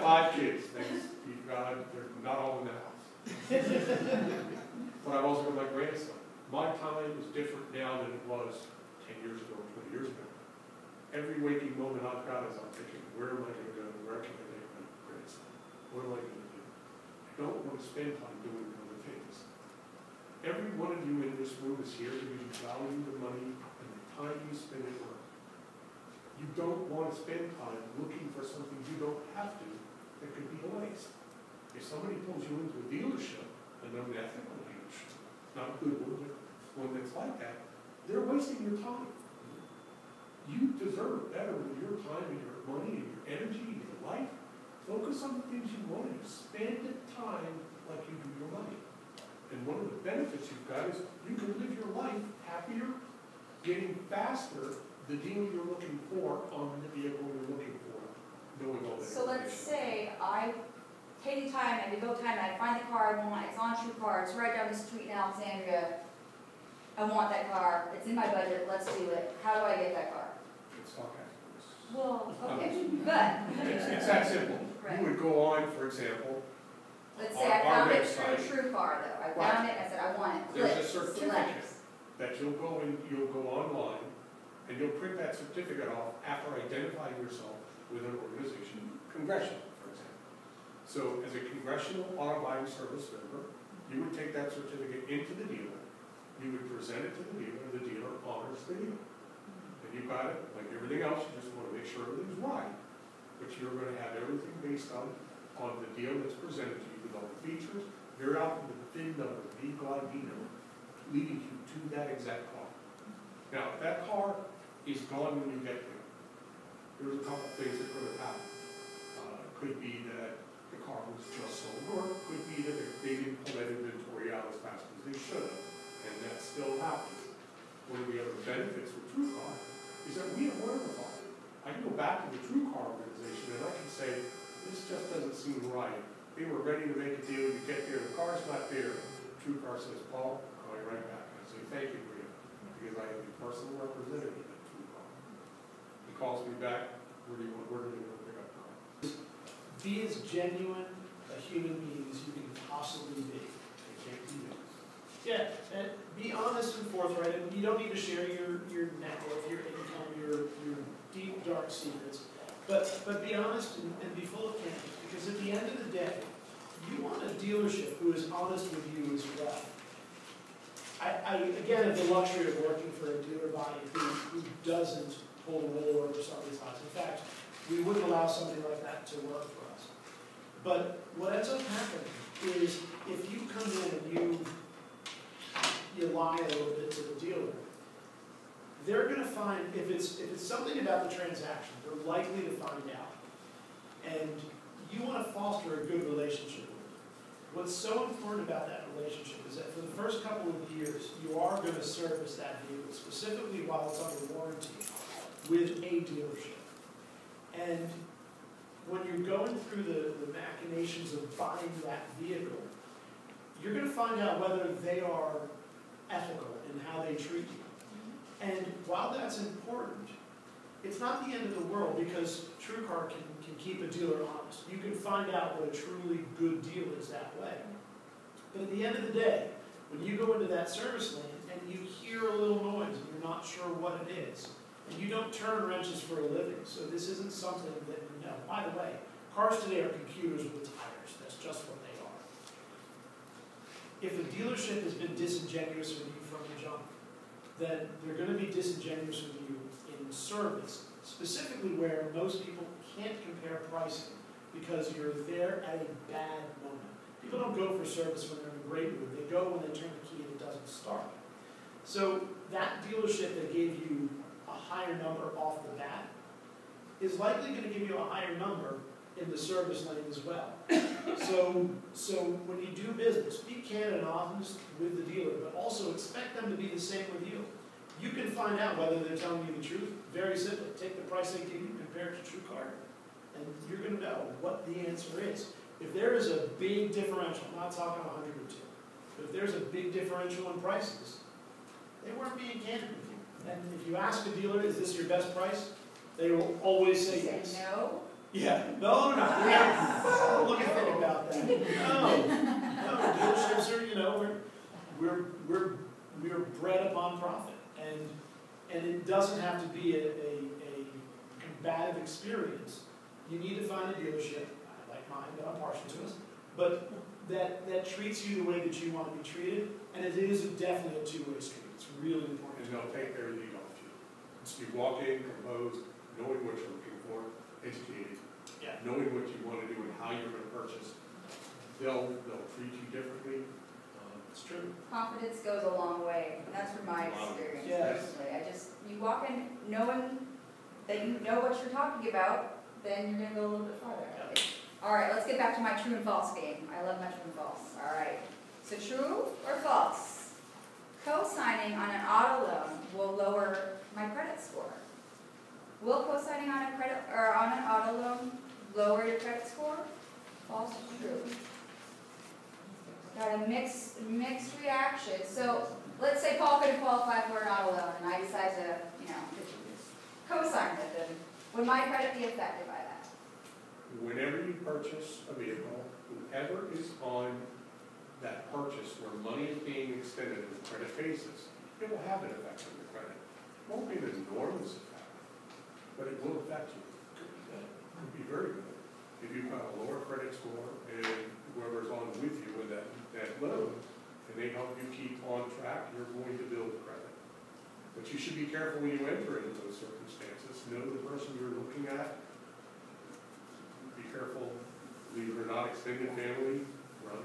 5 kids. Thanks be to God, they're not all in the house. But I've also got my grandson. My time is different now than it was 10 years ago, 20 years ago. Every waking moment I've got is I'm thinking, where am I going to go? Where can I take my grandson? What am I going to do? I don't want to spend time doing other things. Every one of you in this room is here because you value the money and the time you spend at work. You don't want to spend time looking for something you don't have to that could be a waste. If somebody pulls you into a dealership, an unethical dealership, not a good one, but one that's like that, they're wasting your time. You deserve better with your time and your money and your energy and your life. Focus on the things you want to do. Spend time like you do your money. And one of the benefits you've got is you can live your life happier, getting faster the deal you're looking for on the vehicle you're looking for, knowing all that. So let's say I take the time, I devote time, and I find the car I want, it's on TrueCar, it's right down the street in Alexandria. I want that car, it's in my budget, let's do it. How do I get that car? It's not that. Well, okay, but. It's that simple. Right. You would go on, for example, Let's say I found it website. through TrueCar though. I found it and I said, I want it. There's Click, a certificate select. that you'll go online, and you'll print that certificate off after identifying yourself with an organization, congressional, for example. So as a congressional auto buying service member, you would take that certificate into the dealer, you would present it to the dealer honors the deal. And you've got it, like everything else, you just want to make sure everything's right. But you're going to have everything based on the deal that's presented to you with all the features, very often the VIN number, the vehicle ID number, leading you to that exact car. Now, if that car is gone when you get there, there's a couple things that could have happened. It could be that the car was just sold, or it could be that they didn't pull that inventory out as fast as they should have, and that still happens. One of the other benefits with TrueCar is that we have wherewithal. I can go back to the TrueCar organization and I can say, this just doesn't seem right. They were ready to make a deal, you get there, the car's not there. TrueCar says, Paul, I'll call you right back. I say, thank you, Rita, because I am the personal representative at TrueCar. He calls me back, where do you want to pick up the car? Be as genuine a human being as you can possibly be. They can't do that. Yeah, and be honest and forthright, and you don't need to share your net worth, your income, your deep, dark secrets. But be honest and be full of candor, because at the end of the day, you want a dealership who is honest with you as well. I again have the luxury of working for a dealer body who doesn't pull the wool over somebody's eyes. In fact, we wouldn't allow something like that to work for us. But what ends up happening is if you come in and you lie a little bit to the dealer, they're going to find, if it's something about the transaction, they're likely to find out. And you want to foster a good relationship with them. What's so important about that relationship is that for the first couple of years, you are going to service that vehicle, specifically while it's under warranty, with a dealership. And when you're going through the machinations of buying that vehicle, you're going to find out whether they are ethical in how they treat you. And while that's important, it's not the end of the world, because TrueCar can keep a dealer honest. You can find out what a truly good deal is that way. But at the end of the day, when you go into that service lane and you hear a little noise and you're not sure what it is, and you don't turn wrenches for a living, so this isn't something that you know. By the way, cars today are computers with tires. That's just what they are. If a dealership has been disingenuous with you from the jump, then they're going to be disingenuous with you in service, specifically where most people can't compare pricing because you're there at a bad moment. People don't go for service when they're in a great mood. They go when they turn the key and it doesn't start. So that dealership that gave you a higher number off the bat is likely going to give you a higher number in the service lane as well. So when you do business, be candid and honest with the dealer, but also expect them to be the same with you. You can find out whether they're telling you the truth very simply. Take the price they give you, compare it to TrueCar, and you're going to know what the answer is. If there is a big differential, I'm not talking 100 or 2, but if there's a big differential in prices, they weren't being candid with you. And if you ask a dealer, is this your best price? They will always say yes. No. Yeah, no. No, dealerships are, you know, we're bred upon profit, and it doesn't have to be a combative experience. You need to find a dealership, like mine, that I'm partial to us, but that treats you the way that you want to be treated, and it is definitely a two-way street. It's really important. And they'll take their lead off you. So you walk in, composed, knowing what you're looking for, educated, Yeah. knowing what you want to do and how you're going to purchase. They'll treat you differently. It's true. Confidence goes a long way, and that's from my experience Yes. personally. You walk in knowing that you know what you're talking about, then you're gonna go a little bit farther. Yeah. All right, let's get back to my true and false game. I love my true and false. All right. So true or false? Co-signing on an auto loan will lower my credit score. Will co-signing on an auto loan lower your credit score? False or true? Got a mixed reaction. So let's say Paul couldn't qualify for an auto loan, and I decide to, co-sign with him. Would my credit be affected by that? Whenever you purchase a vehicle, whoever is on that purchase where money is being extended in the credit basis, it will have an effect on your credit. It won't be an enormous effect, but it will affect you. It could be very good. If you've got a lower credit score and whoever's on with you with that loan, and they help you keep on track, you're going to build credit. But you should be careful when you enter into those circumstances. Know the person you're looking at. Be careful. Believe it or not, extended family, run.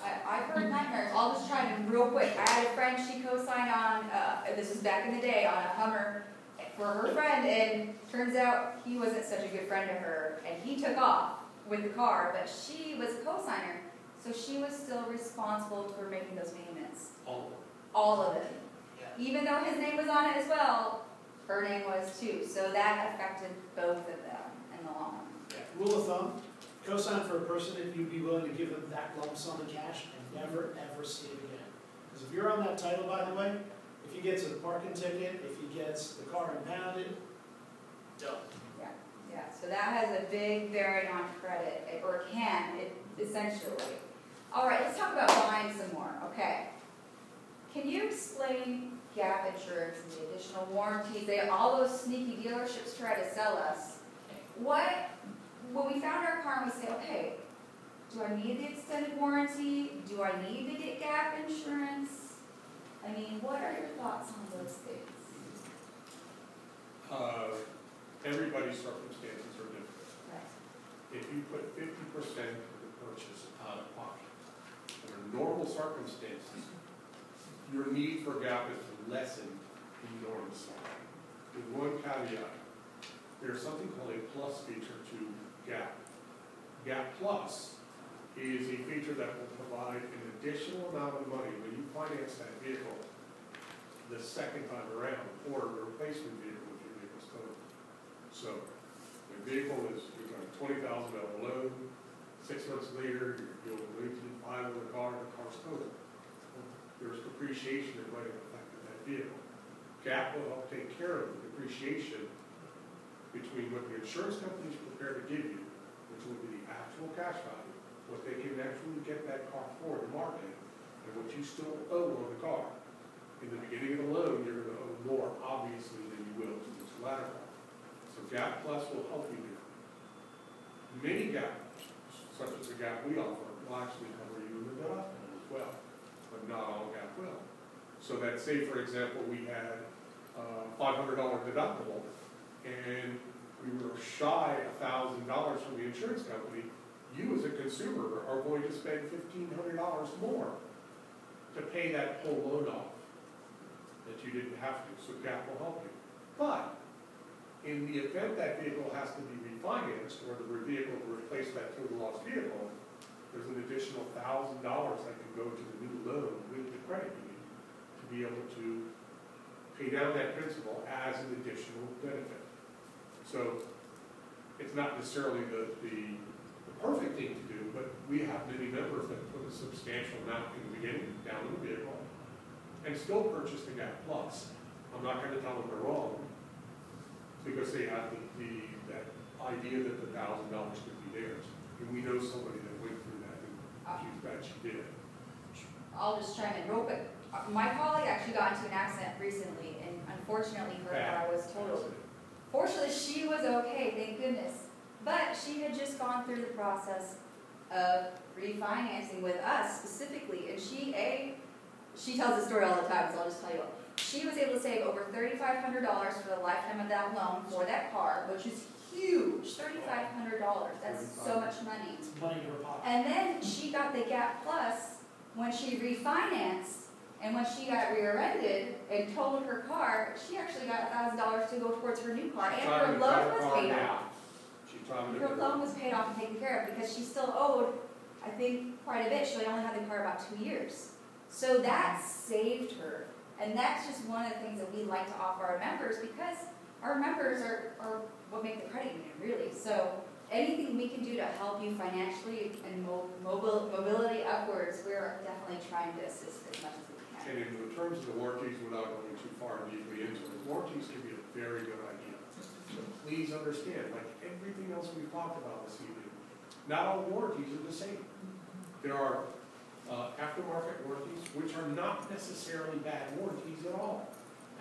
I've heard nightmares. I'll just try to real quick. I had a friend, she co-signed on, this was back in the day, on a Hummer for her friend, and turns out he wasn't such a good friend to her, and he took off with the car, but she was a co-signer, so she was still responsible for making those payments. All of it. Yeah. Even though his name was on it as well, her name was too, so that affected both of them in the long run. Yeah. Rule of thumb, co-sign for a person if you'd be willing to give them that lump sum of cash and never, ever see it again. Because if you're on that title, by the way, if he gets a parking ticket, if he gets the car impounded, done. Yeah, so that has a big bearing on credit, or essentially. All right, let's talk about buying some more, okay. Can you explain gap insurance and the additional warranties? All those sneaky dealerships try to sell us. When we found our car and we say, okay, do I need the extended warranty? Do I need to get gap insurance? I mean, what are your thoughts on those things? Everybody's circumstances are different. Right. If you put 50% of the purchase out of pocket, under normal circumstances, your need for gap is lessened enormously. With one caveat, there's something called a plus feature to gap. Gap Plus is a feature that will provide an additional amount of money when you finance that vehicle the second time around, or the replacement vehicle if your vehicle's totaled. So, the vehicle is, you've got a $20,000 loan, 6 months later, you'll wait to buy the car's totaled. There's depreciation that might have affected that vehicle. GAP will help take care of the depreciation between what the insurance company is prepared to give you, which will be the actual cash value, what they can actually get that car for in the market, and what you still owe on the car. In the beginning of the loan, you're going to owe more, obviously, than you will to this latter car. So GAP Plus will help you there. Many GAP, such as the GAP we offer, will actually cover you in the deductible as well, but not all GAP will. So that, say for example, we had a $500 deductible, and we were shy $1,000 from the insurance company, you as a consumer are going to spend $1,500 more to pay that whole loan off that you didn't have to, so GAP will help you. But in the event that vehicle has to be refinanced, or the vehicle to replace that total loss vehicle, there's an additional $1,000 that can go to the new loan with the credit union to be able to pay down that principal as an additional benefit. So it's not necessarily the perfect thing to do, but we have many members that put a substantial amount in the beginning down in the vehicle and still purchase the GAP Plus. I'm not going to tell them they're wrong, because they have that idea that the $1,000 could be theirs. And we know somebody that went through that and You bet you did. I'll just chime in real quick. My colleague actually got into an accident recently, and unfortunately her car was totaled. Fortunately, she was okay, thank goodness. But she had just gone through the process of refinancing with us specifically, and she tells the story all the time, so I'll just tell you all. She was able to save over $3,500 for the lifetime of that loan for that car, which is huge, $3,500. That's so much money. It's money in her pocket. And then she got the Gap Plus when she refinanced, and when she got rear-ended and totaled her car, she actually got $1,000 to go towards her new car, and her loan was paid off. Her loan was paid off and taken care of because she still owed, I think, quite a bit. She only had the car about 2 years. So that saved her. And that's just one of the things that we like to offer our members, because our members are what make the credit union, really. So anything we can do to help you financially and mobility upwards, we're definitely trying to assist as much as we can. And in terms of the warranties, without going too far and deeply into it, warranties can be a very good idea. So please understand, like everything else we've talked about this evening, not all warranties are the same. There are aftermarket warranties, which are not necessarily bad warranties at all.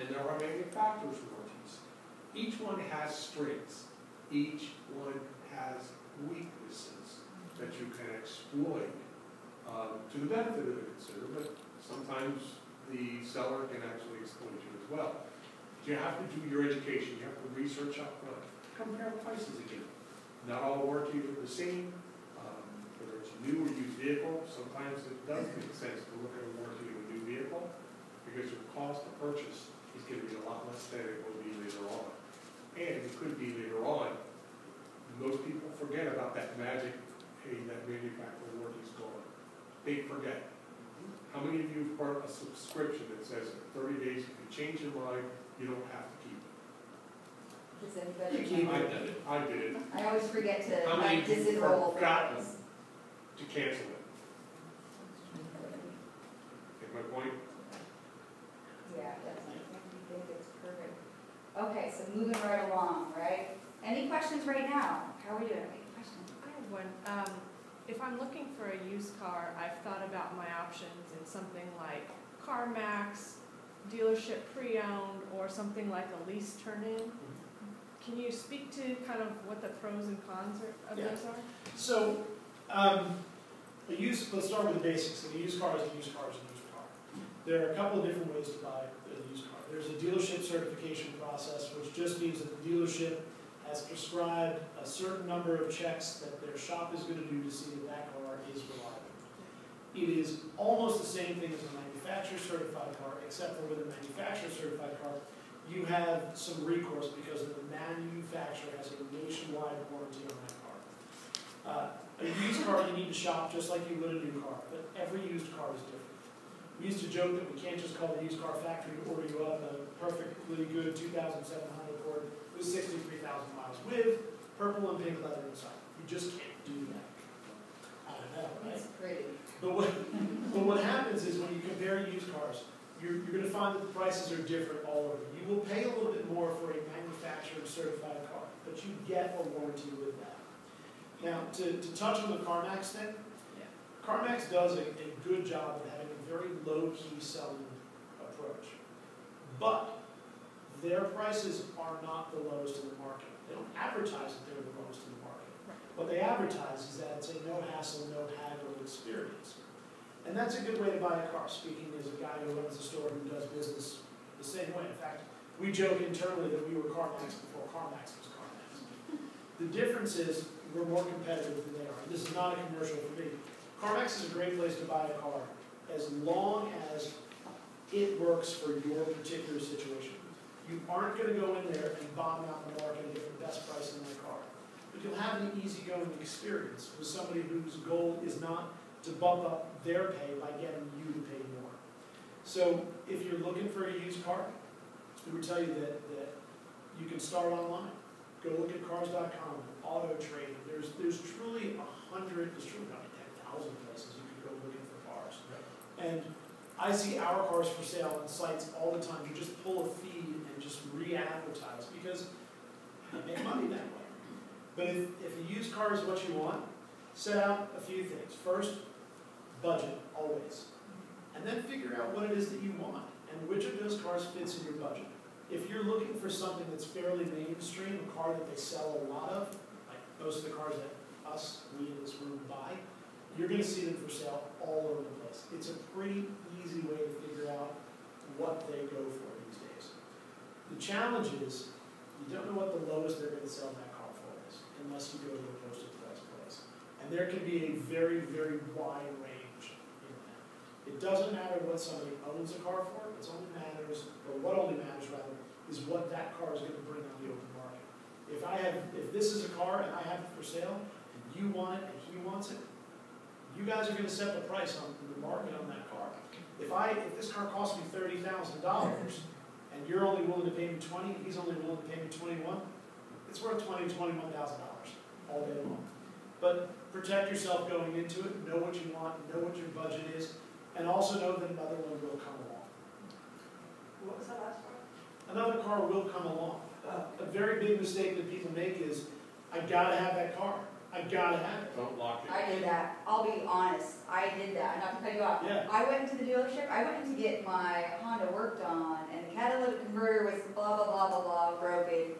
And there are manufacturer's warranties. Each one has strengths. Each one has weaknesses that you can exploit to the benefit of the consumer, but sometimes the seller can actually exploit you as well. You have to do your education. You have to research up front. Compare prices again. Not all warranties are the same. Whether it's a new or used vehicle, sometimes it does make sense to look at a warranty of a new vehicle because your cost to purchase is going to be a lot less than it will be later on. And it could be later on. Most people forget about that magic, hey, that manufacturer warranty's gone. They forget. How many of you have bought a subscription that says 30 days, if you change your mind, you don't have to keep it? Does anybody? I did. I always forget to How many of you disenroll forgotten things. to cancel it? Get my point? Yeah, definitely. I think it's perfect. Okay, so moving right along, right? Any questions right now? How are we doing? Any questions? I have one. If I'm looking for a used car, I've thought about my options in something like CarMax, dealership pre-owned, or something like a lease turn-in. Can you speak to kind of what the pros and cons of those are? So, let's start with the basics. A used car is a used car is a used car. There are a couple of different ways to buy a used car. There's a dealership certification process, which just means that the dealership has prescribed a certain number of checks that their shop is going to do to see that that car is reliable. It is almost the same thing as a manufacturer certified car, except for with a manufacturer certified car, you have some recourse because the manufacturer has a nationwide warranty on that car. A used car you need to shop just like you would a new car, but every used car is different. We used to joke that we can't just call the used car factory to order you up a perfectly good 2,700 Ford with 63,000 miles with purple and pink leather inside. You just can't do that. I don't know, right? It's pretty. But what happens is when you compare used cars, you're going to find that the prices are different all over. You will pay a little bit more for a manufacturer certified car, but you get a warranty with that. Now, to touch on the CarMax thing, CarMax does a good job of having a very low-key selling approach. But their prices are not the lowest in the market. They don't advertise that they're the lowest in the market. What they advertise is that it's a no-hassle, no-haggle experience. And that's a good way to buy a car, speaking as a guy who runs a store who does business the same way. In fact, we joke internally that we were CarMax before CarMax was CarMax. The difference is we're more competitive than they are. And this is not a commercial for me. CarMax is a great place to buy a car as long as it works for your particular situation. You aren't going to go in there and bomb out the market and get the best price in that car. But you'll have an easygoing experience with somebody whose goal is not to bump up their pay by getting you to pay more. So if you're looking for a used car, we would tell you that you can start online. Go look at cars.com, auto trade. There's truly there's truly probably 10,000 places you could go looking for cars. And I see our cars for sale on sites all the time. You just pull a feed and just re-advertise because you make money that way. But if a used car is what you want, set out a few things. First, budget, always. And then figure out what it is that you want, and which of those cars fits in your budget. If you're looking for something that's fairly mainstream, a car that they sell a lot of, like most of the cars that we in this room buy, you're gonna see them for sale all over the place. It's a pretty easy way to figure out what they go for these days. The challenge is, you don't know what the lowest they're gonna sell that car for is, unless you go to a posted price place. And there can be a very, very wide range in that. It doesn't matter what somebody owns a car for, what only matters rather, is what that car is gonna bring on the open market. If this is a car and I have it for sale, and you want it and he wants it, you guys are gonna set the price on the market on that car. If this car costs me $30,000 and you're only willing to pay me 20, he's only willing to pay me 21, it's worth $20,000 to $21,000 all day long. But protect yourself going into it, know what you want, know what your budget is, and also know that another one will come along. What was that last part? Another car will come along. A very big mistake that people make is, I gotta have that car. I gotta have it. Don't lock it. I did that. I'll be honest. I did that. Not to cut you off. Yeah. I went into the dealership. I went in to get my Honda worked on, and the catalytic converter was blah blah blah blah blah broken.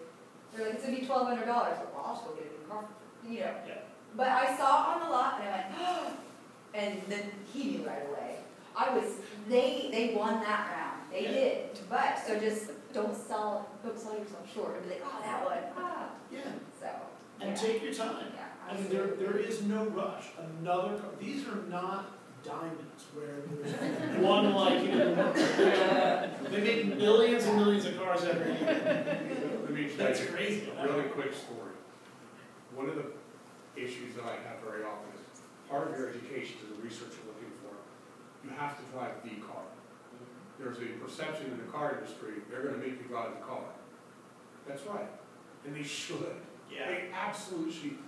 They're like, it's gonna be $1,200. Well, I'll just go get a new car. You know. Yeah. But I saw it on the lot, and I went, oh, and then he knew right away. They won that round. They Yeah. did. But so just don't sell yourself short and be like, oh, that one. Ah. Yeah. So. And yeah. take your time. Yeah. I mean, there is no rush. Another car, these are not diamonds where there's one like it. They make millions and millions of cars every year. Let me tell That's you crazy. a really quick story. One of the issues that I have very often is part of your education is the research you're looking for. You have to drive the car. There's a perception in the car industry, they're gonna make you drive the car. That's right, and they should. Yeah. They absolutely should,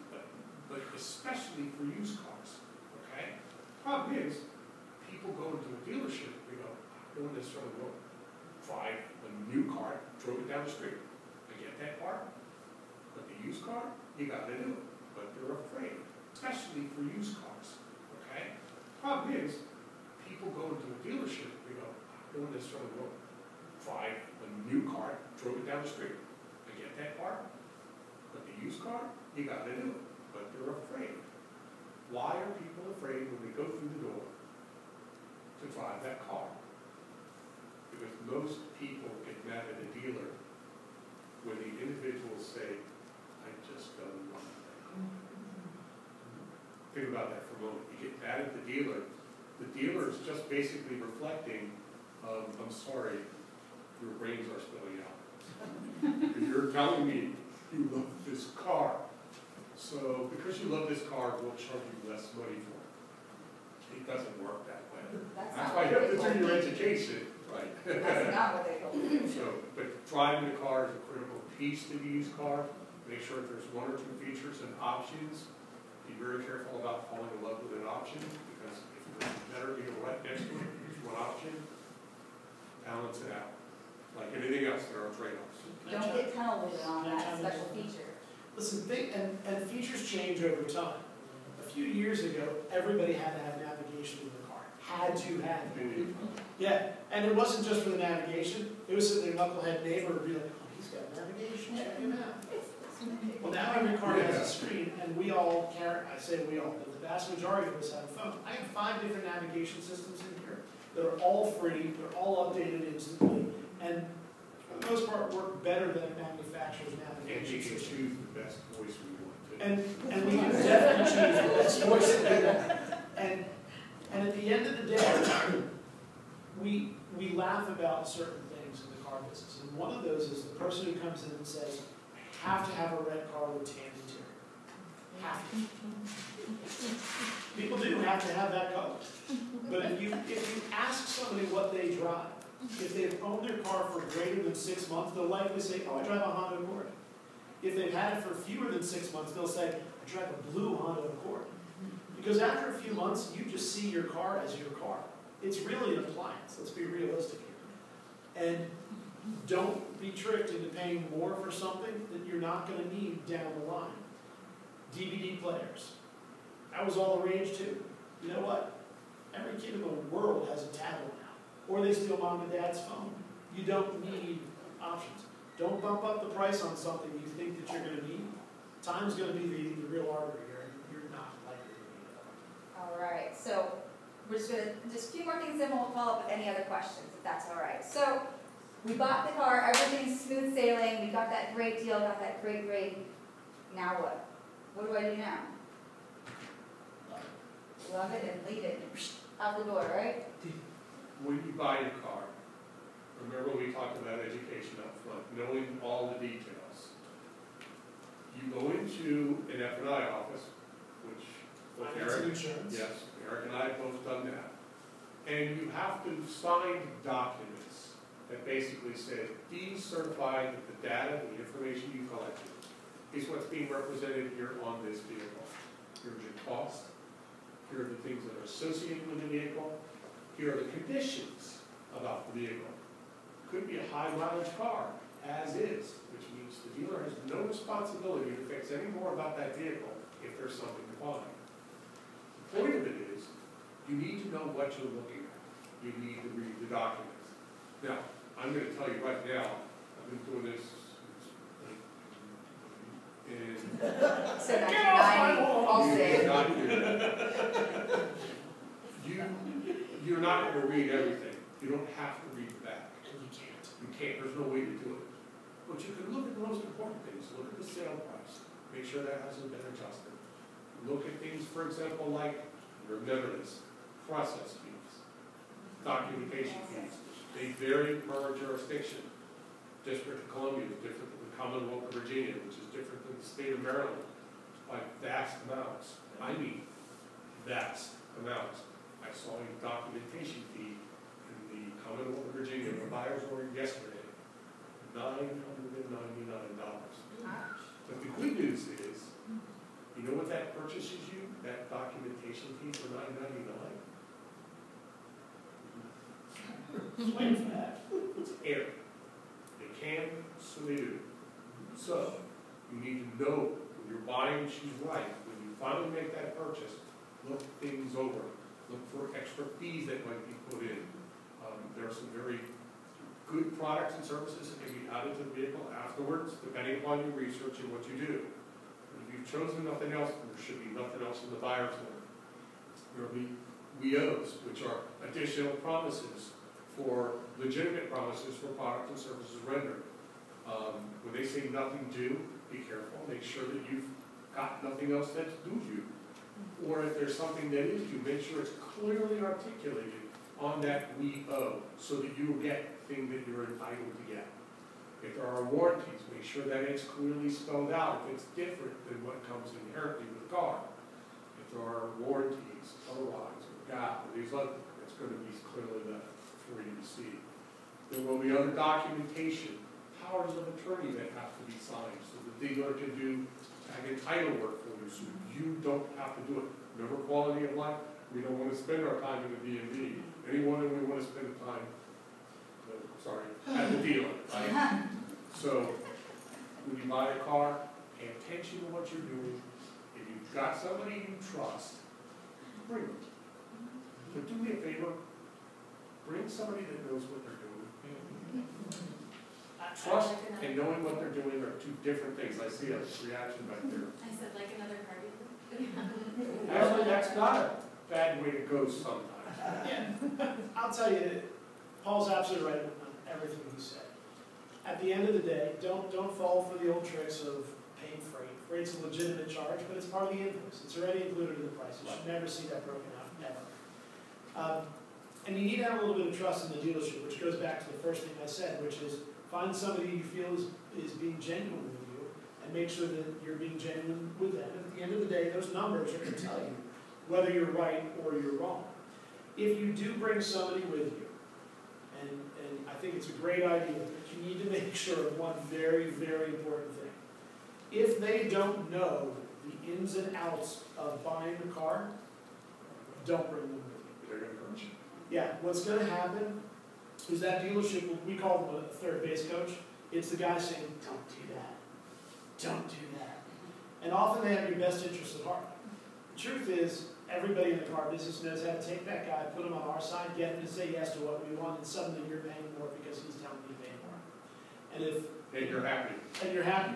but especially for used cars, okay? Problem is, people go into a dealership, they go, I don't necessarily want to drive a new car, drove it down the street. I get that part, but the used car, you gotta do it. But they're afraid, especially for used cars, okay? Problem is, people go into a dealership, they go, I don't necessarily want to drive a new car, drove it down the street. I get that part, but the used car, you gotta do it. But they're afraid. Why are people afraid when they go through the door to drive that car? Because most people get mad at the dealer when the individuals say, I just don't want that. Think about that for a moment. You get mad at the dealer is just basically reflecting, I'm sorry, your brains are spilling out. You're telling me you love this car. So because you love this car, we'll charge you less money for it. It doesn't work that way. That's That's not why you what have they to told do your me. education, right? That's not what they told me. So, but driving the car is a critical piece to the used car. Make sure that there's one or two features and options. Be very careful about falling in love with an option, because if there's a better deal right next to it, there's one option, balance it out. Like anything else, there are trade-offs. Don't get tunnel vision on that special feature. Listen, and features change over time. A few years ago, everybody had to have navigation in their car. Had to have it. Yeah, and it wasn't just for the navigation. It was so their knucklehead neighbor would be like, oh, he's got navigation, check him out. Well, now every car has a screen, and we all carry, I say we all, but the vast majority of us have a phone. I have 5 different navigation systems in here that are all free, they're all updated instantly, and for the most part work better than a manufacturer's And navigation you can system. choose the best voice we want to. And we can definitely choose the best voice available. And at the end of the day, we laugh about certain things in the car business. And one of those is the person who comes in and says, I have to have a red car with tan interior. Have to. People do have to have that color. But if you ask somebody what they drive, if they've owned their car for greater than 6 months, they'll likely say, oh, I drive a Honda Accord. If they've had it for fewer than 6 months, they'll say, I drive a blue Honda Accord. Because after a few months, you just see your car as your car. It's really an appliance, let's be realistic here. And don't be tricked into paying more for something that you're not going to need down the line. DVD players. That was all the rage too. You know what? Every kid in the world has a tablet now, or they steal mom and dad's phone. You don't need options. Don't bump up the price on something you think that you're going to need. Time's going to be the real arbiter here. You're not likely to need it. All right, so we're just a few more things, then we'll follow up with any other questions, if that's all right. So we bought the car, everything's smooth sailing, we got that great deal, got that great rate. Now what? What do I do now? Love it and leave it, out the door, right? When you buy a car, remember we talked about education up front, knowing all the details. You go into an F&I office, which both Financing Eric, insurance. yes, Eric and I have both done that. And you have to sign documents that basically say, these certify that the data, the information you collected is what's being represented here on this vehicle. Here's your cost. Here are the things that are associated with the vehicle. Here are the conditions about the vehicle. Could be a high mileage car, as is, which means the dealer has no responsibility to fix any more about that vehicle if there's something to find. The point of it is, you need to know what you're looking at. You need to read the documents. Now, I'm going to tell you right now, I've been doing this in So 1990, I'll say. You're not going to read everything. You don't have to read the back. And you can't. You can't, there's no way to do it. But you can look at the most important things. Look at the sale price. Make sure that hasn't been adjusted. Look at things, for example, like, remember this, process fees, documentation fees. They vary per jurisdiction. District of Columbia is different than the Commonwealth of Virginia, which is different than the state of Maryland, by vast amounts. I mean, vast amounts. I saw a documentation fee in the Commonwealth of Virginia, the buyer's order yesterday, $999. But the good news is, you know what that purchases you, that documentation fee for $999? Just waiting for that. It's air. They can, so they do. So, you need to know when you're buying, choose right. When you finally make that purchase, look things over. Look for extra fees that might be put in. There are some very good products and services that can be added to the vehicle afterwards, depending upon your research and what you do. If you've chosen nothing else, there should be nothing else in the buyer's order. There will be WEOs, which are additional promises for legitimate promises for products and services rendered. When they say nothing due, be careful. Make sure that you've got nothing else that's due you. Or if there's something that is due, make sure it's clearly articulated on that WEO so that you will get the thing that you're entitled to get. If there are warranties, make sure that it's clearly spelled out if it's different than what comes inherently with the car. If there are warranties, otherwise, or GAP, or these other, it's going to be clearly left for you to see. There will be other documentation, powers of attorney that have to be signed so the dealer can do tag and title work for you so you don't have to do it. Remember quality of life? We don't want to spend our time in the DMV. Anyone that we want to spend the time, at the dealer, right? So, when you buy a car, pay attention to what you're doing. If you've got somebody you trust, bring them. But do me a favor, bring somebody that knows what they're doing. Trust and knowing what they're doing are two different things. I see a reaction back there. I said like another car dealer. Actually, that's not a bad way to go sometimes. Yeah. I'll tell you, Paul's absolutely right on everything he said. At the end of the day, don't fall for the old tricks of paying freight. Freight's a legitimate charge, but it's part of the invoice. It's already included in the price. You should never see that broken out, never. And you need to have a little bit of trust in the dealership, which goes back to the first thing I said, which is find somebody you feel is being genuine with you, and make sure that you're being genuine with them. And at the end of the day, those numbers are going to tell you whether you're right or you're wrong. If you do bring somebody with you, and I think it's a great idea, but you need to make sure of one very, very important thing. If they don't know the ins and outs of buying a car, don't bring them with you. They're going to hurt you. Yeah, what's going to happen is that dealership, we call them a third base coach, it's the guy saying, don't do that, don't do that. And often they have your best interest at heart. truth is, everybody in the car business knows how to take that guy, put him on our side, get him to say yes to what we want, and suddenly you're paying more because he's telling you to pay more. And And you're happy. you're happy.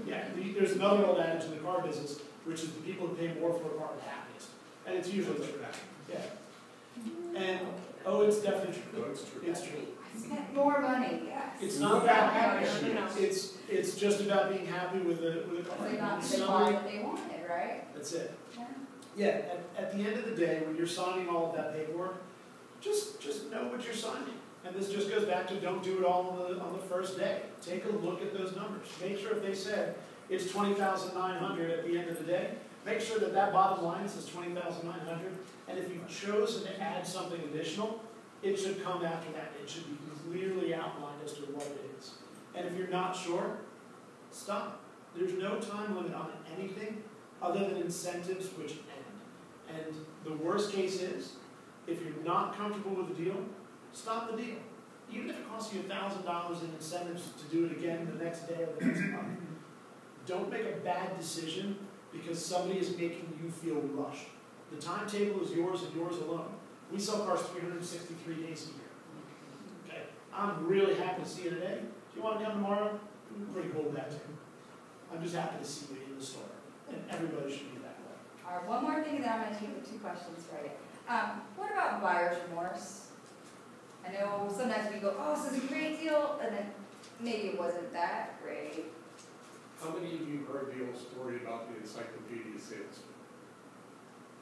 Yeah, there's another old adage in the car business, which is the people who pay more for a car are the happiest. And it's usually true. Yeah. And, oh, it's definitely true. No, it's true. It's true. I spent more money, yes. It's Look not how that happy happy. she No, no, no. is. It's just about being happy with a car. They got the Somebody- car that they wanted, right? That's it. Yeah. Yeah, at the end of the day, when you're signing all of that paperwork, just know what you're signing. And this just goes back to don't do it all on the first day. Take a look at those numbers. Make sure if they said it's 20,900 at the end of the day, make sure that that bottom line says 20,900. And if you've chosen to add something additional, it should come after that. It should be clearly outlined as to what it is. And if you're not sure, stop. There's no time limit on anything other than incentives which end. And the worst case is, if you're not comfortable with the deal, stop the deal. Even if it costs you $1,000 in incentives to do it again the next day or the next month, don't make a bad decision because somebody is making you feel rushed. The timetable is yours and yours alone. We sell cars 363 days a year. Okay, I'm really happy to see you today. If you want to come tomorrow, I'm pretty cool with that too. I'm just happy to see you in the store, and everybody should be that way. All right, one more thing, and then I'm gonna take the 2 questions for you. What about buyer's remorse? I know sometimes we go, oh, this is a great deal, and then maybe it wasn't that great. How many of you heard the old story about the encyclopedia salesman?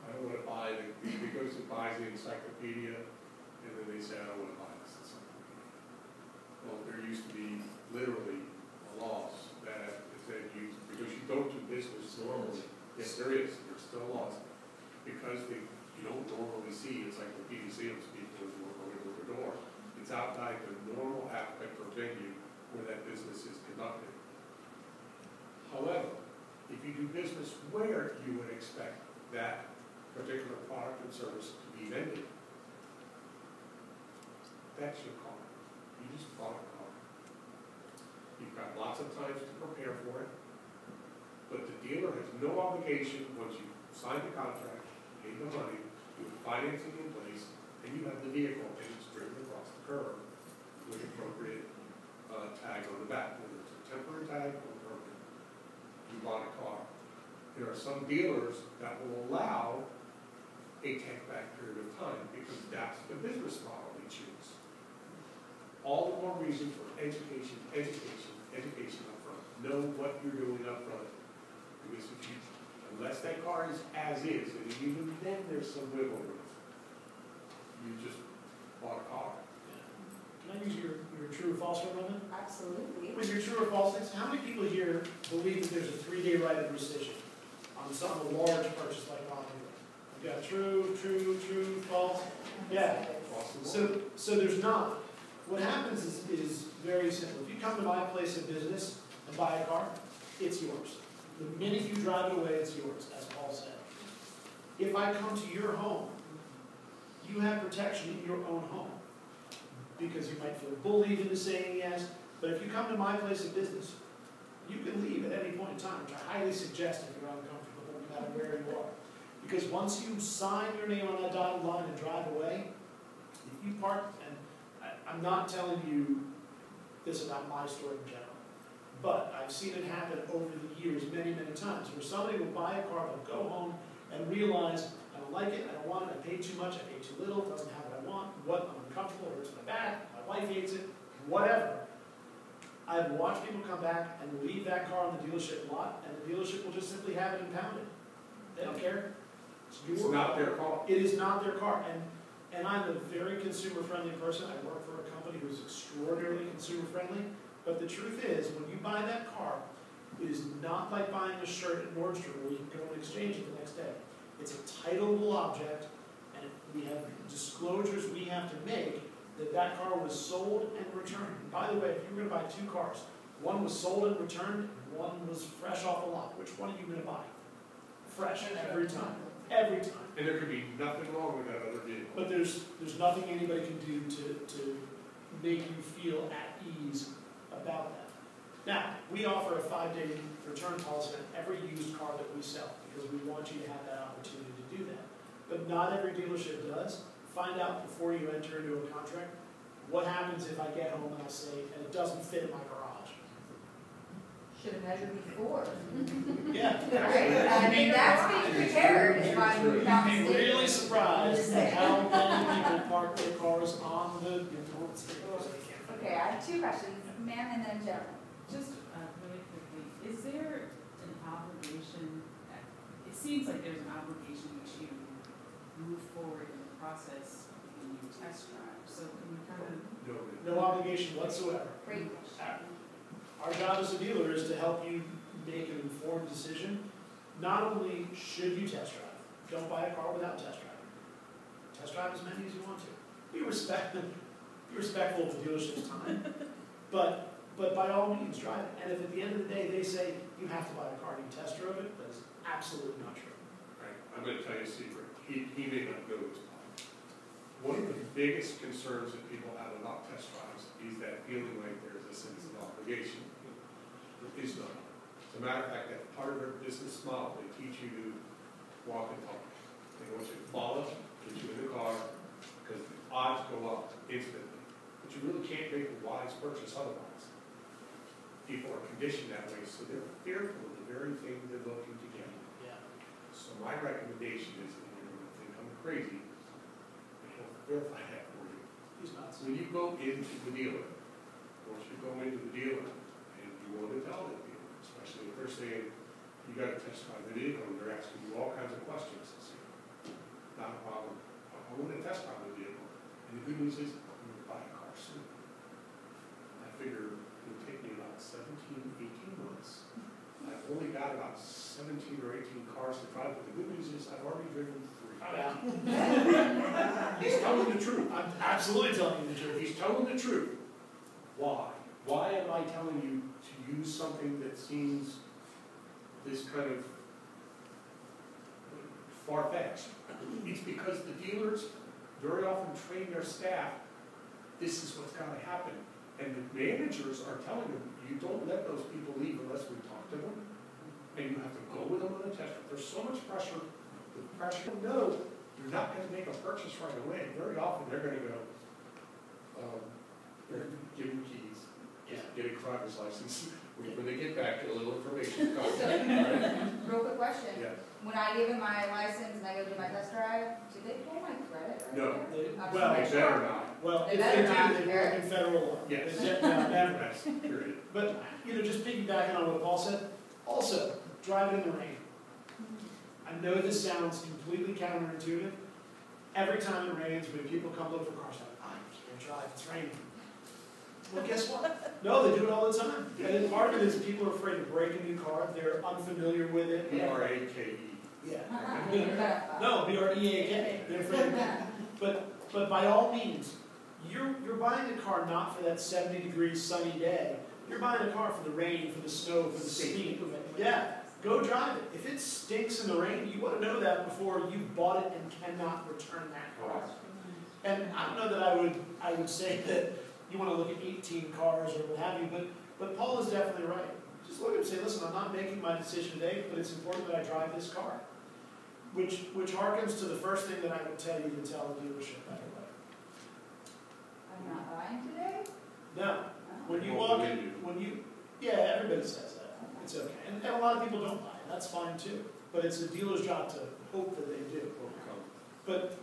I don't want to buy it. He goes and buys the encyclopedia, and then they say, I don't want to buy this encyclopedia. Well, there used to be literally laws that said you, because you don't do business normally. Yes, there is. There's still laws. Because you don't normally see encyclopedia salespeople as you're going door to door. It's outside the normal aspect or venue where that business is conducted. However, if you do business where you would expect that particular product and service to be vended, that's your car. You just bought a car. You've got lots of times to prepare for it, but the dealer has no obligation, once you sign the contract, pay the money, you have financing in place, and you have the vehicle, and it's driven across the curb with appropriate tag on the back, whether it's a temporary tag or permanent. You bought a car. There are some dealers that will allow a take-back period of time because that's the business model they choose. All the more reason for education, education, education up front. Know what you're doing up front. Because if you, unless that car is as is, and even then there's some wiggle room, you just bought a car. Can I use your true or false for a moment? Absolutely. Was your true or false? How many people here believe that there's a 3-day right of rescission on some large purchase like Robinhood? You got true, false? Yeah. So there's not. What happens is very simple. If you come to my place of business and buy a car, it's yours. The minute you drive it away, it's yours, as Paul said. If I come to your home, you have protection in your own home. Because you might feel bullied into saying yes, but if you come to my place of business, you can leave at any point in time, which I highly suggest if you're uncomfortable, no matter where you are. Because once you sign your name on that dotted line and drive away, if you park, and I'm not telling you this about my store in general, but I've seen it happen over the years many, many times, where somebody will buy a car, they'll go home and realize, I don't like it, I don't want it, I paid too much, I paid too little, it doesn't have what I want, I'm uncomfortable, it hurts my back, my wife hates it, whatever. I've watched people come back and leave that car on the dealership lot, and the dealership will just simply have it impounded. They don't care. It's not their car. It is not their car. And I'm a very consumer-friendly person. I work for a company who's extraordinarily consumer-friendly. But the truth is, when you buy that car, it is not like buying a shirt at Nordstrom where you can go and exchange it the next day. It's a titleable object, and we have disclosures we have to make that car was sold and returned. And by the way, if you were going to buy 2 cars, one was sold and returned, and one was fresh off the lot, which one are you going to buy? Fresh every time. Every time. And there could be nothing wrong with that other vehicle. But there's nothing anybody can do to make you feel at ease about that. Now, we offer a 5-day return policy on every used car that we sell because we want you to have that opportunity. opportunity to do that. But not every dealership does. Find out before you enter into a contract, what happens if I get home and I say, and it doesn't fit in my garage? Should have measured before. Yeah. Right? I mean, that's being prepared if I'm You'd not be mistaken. really surprised at how many people park their cars on the Okay, I have two questions, ma'am and then gentleman. Just really quickly, is there an obligation, it seems like there's an obligation to move forward in the process when you test drive, so can you kind of? No obligation whatsoever. Great question. Our job as a dealer is to help you make an informed decision. Not only should you test drive, don't buy a car without test driving. Test drive as many as you want to. Be respectful of the dealership's time, but by all means drive it. And if at the end of the day they say you have to buy a car and you test drove it, that is absolutely not true. Right, I'm gonna tell you a secret, he may not know this part. One of the biggest concerns that people have about test drives is that feeling like there's a sense of obligation. It is not. As a matter of fact, that's part of their business model, they teach you to walk and talk. They want you to follow, get you in the car, because the odds go up instantly. But you really can't make a wise purchase otherwise. People are conditioned that way, so they're fearful of the very thing they're looking to get. Yeah. So my recommendation is, and you're going to think I'm crazy, but he'll verify that for you. He's nuts. When you go into the dealer, once you go into the dealer, and you want to tell the dealer, especially if they're saying, you got to test drive the vehicle, and they're asking you all kinds of questions, it's not a problem. I want to test drive the vehicle. And the good news is, I'm going to buy a car soon. I figure it'll take me about 17, 18 months. I've only got about 17 or 18 cars to drive, but the good news is I've already driven 3. He's telling the truth. I'm absolutely telling you the truth. He's telling the truth. Why? Why am I telling you to use something that seems this kind of far-fetched? It's because the dealers very often train their staff, this is what's got to happen. And the managers are telling them, you don't let those people leave unless we talk to them. And you have to go with them on a test drive. There's so much pressure. The pressure, no, you're not going to make a purchase right away. Very often they're going to go, give them keys, get a driver's license. When they get back, get a little information. Real quick question. Yeah. When I give him my license and I go do my test drive, do they pull my credit? Right No. there? Well, They better not. Well, They if better they not, do, they work in federal law. Yes. Never. That's period. But, just piggybacking on what Paul said, also, drive it in the rain. I know this sounds completely counterintuitive. Every time it rains, when people come look for cars, they're like, I can't drive, it's raining. Well, guess what? No, they do it all the time. And part of it is people are afraid to break a new car, they're unfamiliar with it. B-R-A-K-E. Yeah. No, B-R-E-A-K. They're afraid of But by all means, you're buying a car not for that 70-degree sunny day. You're buying a car for the rain, for the snow, for the sleet. Yeah, go drive it. If it stinks in the rain, you want to know that before you bought it and cannot return that car. And I don't know that I would say that you want to look at 18 cars or what have you, but Paul is definitely right. Just look at him and say, listen, I'm not making my decision today, but it's important that I drive this car. Which harkens to the first thing that I would tell you to tell a dealership, by the way. I'm not buying today? No. When you walk in, yeah, everybody says that. It's okay. And a lot of people don't buy it. That's fine too. But it's the dealer's job to hope that they do. But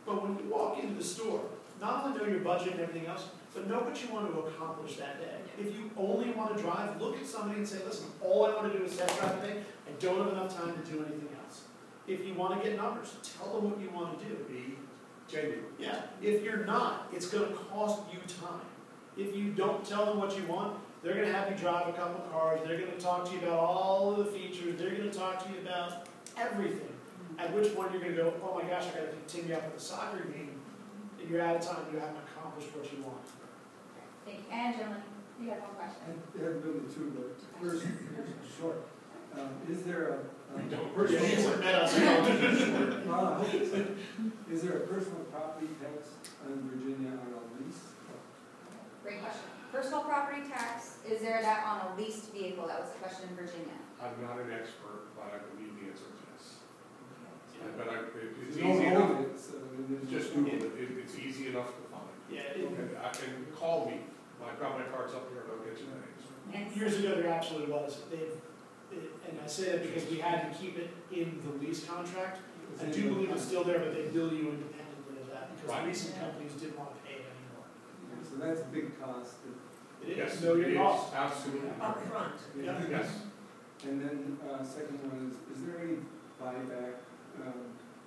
when you walk into the store, not only know your budget and everything else, but know what you want to accomplish that day. If you only want to drive, look at somebody and say, listen, all I want to do is test drive today. I don't have enough time to do anything else. If you want to get numbers, tell them what you want to do. Be genuine. Yeah. If you're not, it's going to cost you time. If you don't tell them what you want, they're going to have you drive a couple cars. They're going to talk to you about all of the features. They're going to talk to you about everything. At which point you're going to go, oh my gosh, I got to continue up with the soccer game. And you're out of time. You haven't accomplished what you want. Thank you. And gentlemen, you have one question. I have really two, but first, short. Is there is there a personal property tax in Virginia on a lease? Great question. Personal property tax, is there that on a leased vehicle? That was the question in Virginia. I'm not an expert, but I believe the answer is yes. But it's No, easy enough, it's, just Google it, it's easy enough to find. Yeah, And call me, I've got my cards up here, and I'll get you names. And years ago, there absolutely was. And I say that because we had to keep it in the lease contract. I do believe it's still there, but they bill you independently of that because Right. leasing companies didn't want to pay it anymore. So that's a big cost. It Yes, is, know your it is, cost. absolutely. Upfront. Yeah. Yes. And then, second one is there any buyback,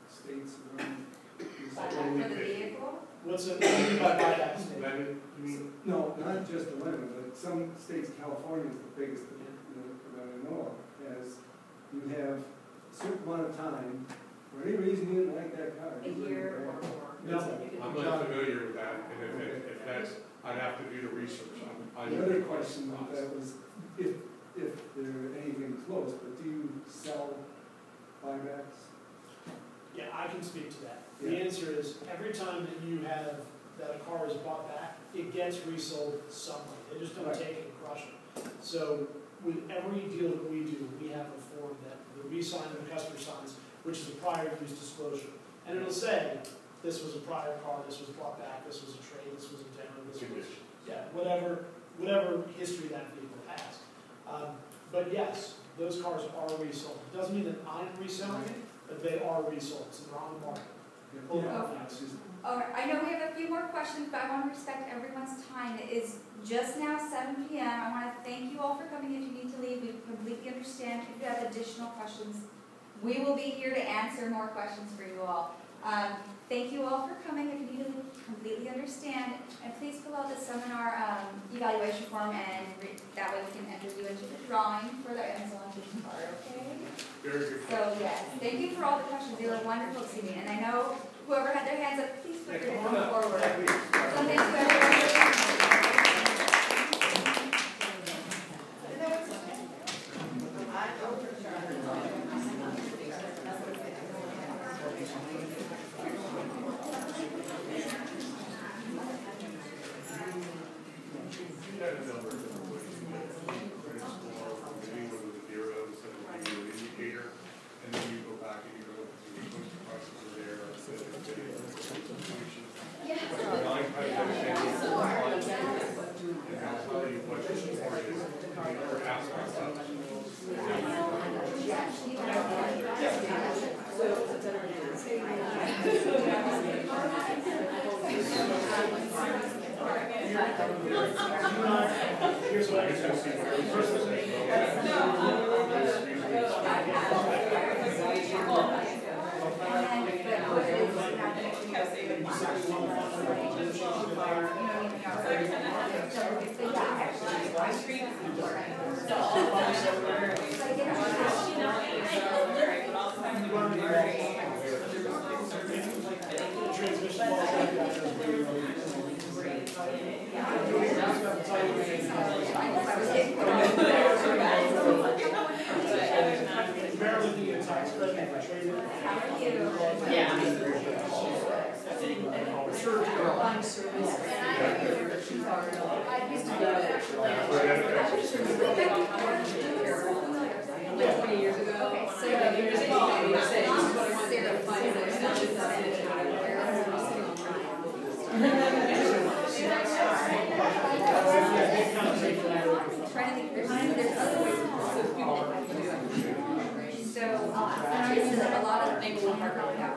states around? buyback for the vehicle, What's it, what do you mean by buyback state? Lemon, you mean? No, not just the lemon, but some states, California is the biggest that I know of, as you have a certain amount of time, for any reason you didn't like that car. a you bring it year back. or more. No. I'm not familiar with that, and if that's, I'd have to do the research. The other question with that was, if they're anything close, but do you sell buybacks? Yeah, I can speak to that. The Yeah. answer is, every time that you have, that a car is bought back, it gets resold somewhere. They just don't Right. take it and crush it. So with every deal that we do, we have a form that we sign and the customer signs, which is a prior use disclosure. And it'll say, this was a prior car, this was bought back, this was a trade, this was a demo, this was, yeah, whatever history that vehicle has. But yes, those cars are resold. It doesn't mean that I'm reselling it, but they are resold, so they're on the market. Yeah, it's just, I know we have a few more questions, but I want to respect everyone's time. It is just now 7 p.m. I want to thank you all for coming. If you need to leave, we completely understand. If you have additional questions, we will be here to answer more questions for you all. Thank you all for coming. If you need to leave, completely understand. And please fill out the seminar evaluation form, and that way we can enter you into the drawing for the Amazon gift card, okay? Very good. So yes, thank you for all the questions. They were wonderful to me. And I know whoever had their hands up, please feel free to come forward. So thanks to everyone. You had a number of different ways to get credit score, maybe with a 0, instead of a 0 indicator, and then you go back and you go to which prices are there, instead of getting information. Nine times out of 10, and I'll tell you what the score is, or ask myself. Here's what I can see. First of all, transmission laws like Maryland, you get tax credit for trading. Sure. So, a lot of maybe one partner we have.